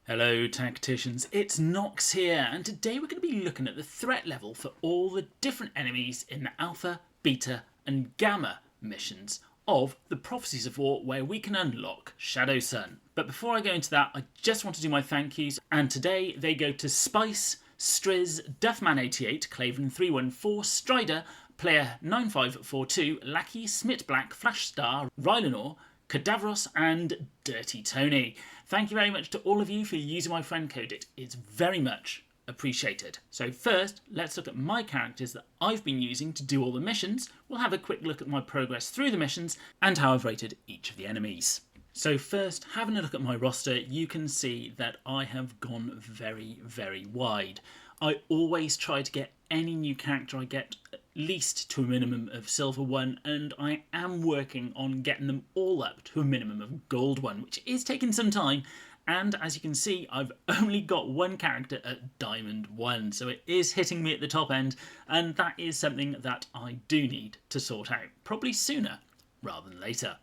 Hello tacticians, it's Nox here, and today we're going to be looking at the threat level for all the different enemies in the Alpha, Beta and Gamma missions of the Prophecies of War, where we can unlock Shadowsun. But before I go into that, I just want to do my thank yous, and today they go to Spice, Striz, Duffman88, Claven314, Strider, Player 9542, Lackey, Smit Black, Flash Star, Rylanor, Cadavros and Dirty Tony. Thank you very much to all of you for using my friend code. It is very much appreciated. So first, let's look at my characters that I've been using to do all the missions. We'll have a quick look at my progress through the missions and how I've rated each of the enemies. So first, having a look at my roster, you can see that I have gone very, very wide. I always try to get any new character I get at least to a minimum of Silver 1, and I am working on getting them all up to a minimum of Gold 1, which is taking some time. And as you can see, I've only got one character at Diamond 1, so it is hitting me at the top end, and that is something that I do need to sort out, probably sooner rather than later.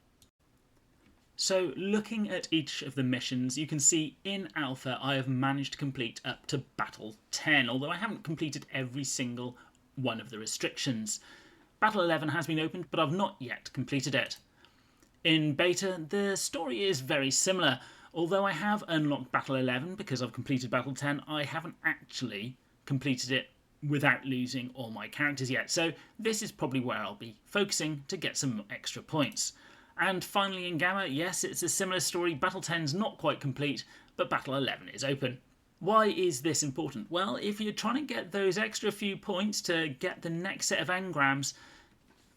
So looking at each of the missions, you can see in Alpha I have managed to complete up to Battle 10, although I haven't completed every single one of the restrictions. Battle 11 has been opened, but I've not yet completed it. In Beta, the story is very similar. Although I have unlocked Battle 11 because I've completed Battle 10, I haven't actually completed it without losing all my characters yet. So this is probably where I'll be focusing to get some extra points. And finally in Gamma, yes, it's a similar story. Battle 10's not quite complete, but Battle 11 is open. Why is this important? Well, if you're trying to get those extra few points to get the next set of engrams,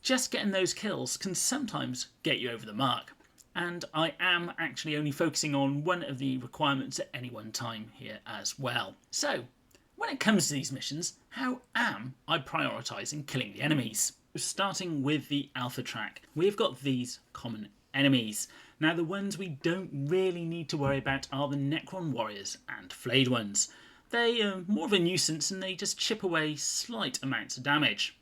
just getting those kills can sometimes get you over the mark. And I am actually only focusing on one of the requirements at any one time here as well. So, when it comes to these missions, how am I prioritising killing the enemies? Starting with the Alpha track, we've got these common enemies. Now the ones we don't really need to worry about are the Necron warriors and flayed ones. They are more of a nuisance and they just chip away slight amounts of damage.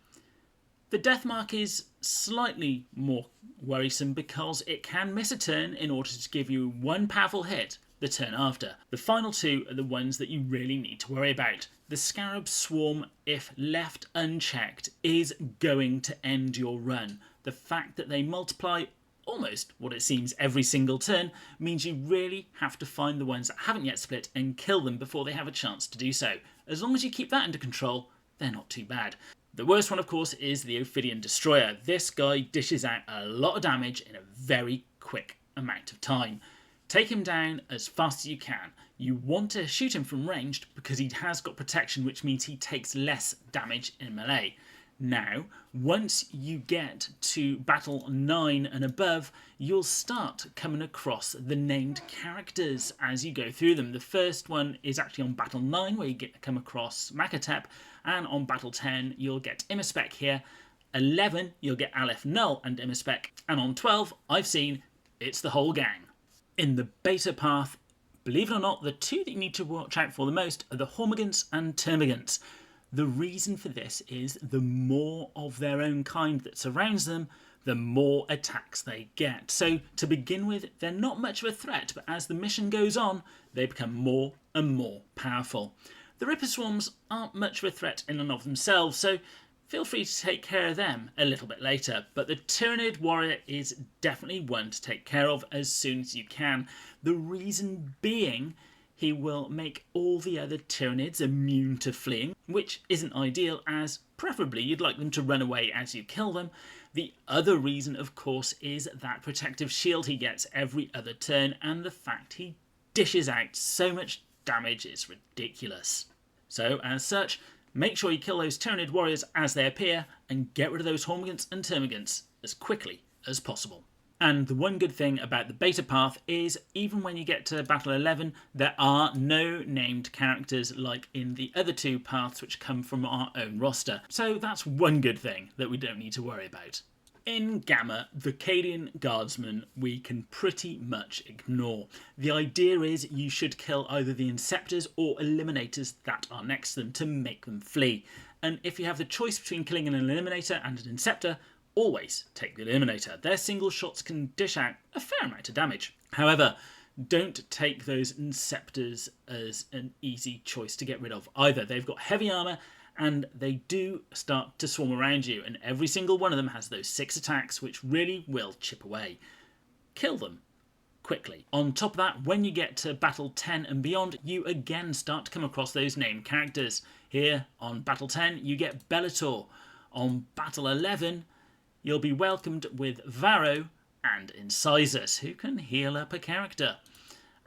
The death mark is slightly more worrisome because it can miss a turn in order to give you one powerful hit the turn after. The final two are the ones that you really need to worry about. The Scarab Swarm, if left unchecked, is going to end your run. The fact that they multiply almost what it seems every single turn means you really have to find the ones that haven't yet split and kill them before they have a chance to do so. As long as you keep that under control, they're not too bad. The worst one, of course, is the Ophidian Destroyer. This guy dishes out a lot of damage in a very quick amount of time. Take him down as fast as you can. You want to shoot him from ranged because he has got protection, which means he takes less damage in melee. Now, once you get to Battle 9 and above, you'll start coming across the named characters as you go through them. The first one is actually on Battle 9, where you get to come across Makatep, and on Battle 10, you'll get Immerspec here. 11, you'll get Aleph Null and Immerspec, and on 12, I've seen it's the whole gang. In the Beta path, believe it or not, the two that you need to watch out for the most are the Hormigants and Termagants. The reason for this is the more of their own kind that surrounds them, the more attacks they get. So to begin with, they're not much of a threat, but as the mission goes on, they become more and more powerful. The Ripper Swarms aren't much of a threat in and of themselves, so feel free to take care of them a little bit later. But the Tyranid Warrior is definitely one to take care of as soon as you can. The reason being, he will make all the other Tyranids immune to fleeing, which isn't ideal, as preferably you'd like them to run away as you kill them. The other reason, of course, is that protective shield he gets every other turn, and the fact he dishes out so much damage is ridiculous. So, as such, make sure you kill those Tyranid warriors as they appear, and get rid of those Hormigants and Termagants as quickly as possible. And the one good thing about the Beta path is, even when you get to Battle 11, there are no named characters like in the other two paths which come from our own roster. So that's one good thing that we don't need to worry about. In Gamma, the Cadian Guardsmen we can pretty much ignore. The idea is you should kill either the Inceptors or Eliminators that are next to them to make them flee. And if you have the choice between killing an Eliminator and an Inceptor, always take the Eliminator. Their single shots can dish out a fair amount of damage. However, don't take those Inceptors as an easy choice to get rid of either. They've got heavy armour and they do start to swarm around you, and every single one of them has those 6 attacks which really will chip away. Kill them quickly. On top of that, when you get to battle 10 and beyond, you again start to come across those named characters. Here on battle 10 you get Bellator. On battle 11 you'll be welcomed with Varro and Incisors, who can heal up a character.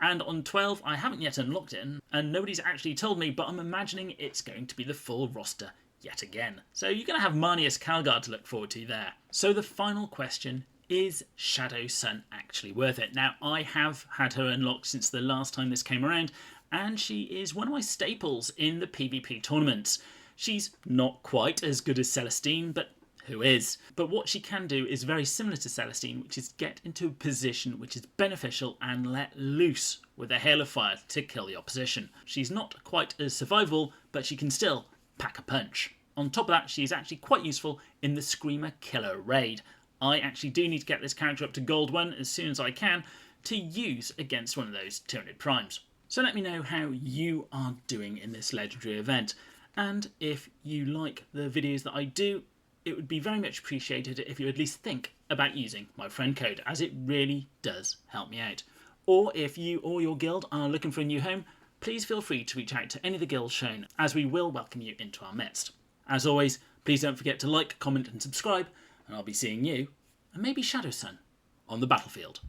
And on 12, I haven't yet unlocked it, and nobody's actually told me, but I'm imagining it's going to be the full roster yet again. So you're going to have Marnius Calgard to look forward to there. So the final question, is Shadowsun actually worth it? Now, I have had her unlocked since the last time this came around, and she is one of my staples in the PvP tournaments. She's not quite as good as Celestine, but who is? But what she can do is very similar to Celestine, which is get into a position which is beneficial and let loose with a hail of fire to kill the opposition. She's not quite as survivable, but she can still pack a punch. On top of that, she is actually quite useful in the Screamer Killer raid. I actually do need to get this character up to Gold 1 as soon as I can to use against one of those Tyranid Primes. So let me know how you are doing in this legendary event, and if you like the videos that I do, it would be very much appreciated if you at least think about using my friend code, as it really does help me out. Or if you or your guild are looking for a new home, please feel free to reach out to any of the guilds shown, as we will welcome you into our midst. As always, please don't forget to like, comment and subscribe, and I'll be seeing you, and maybe Shadowsun, on the battlefield.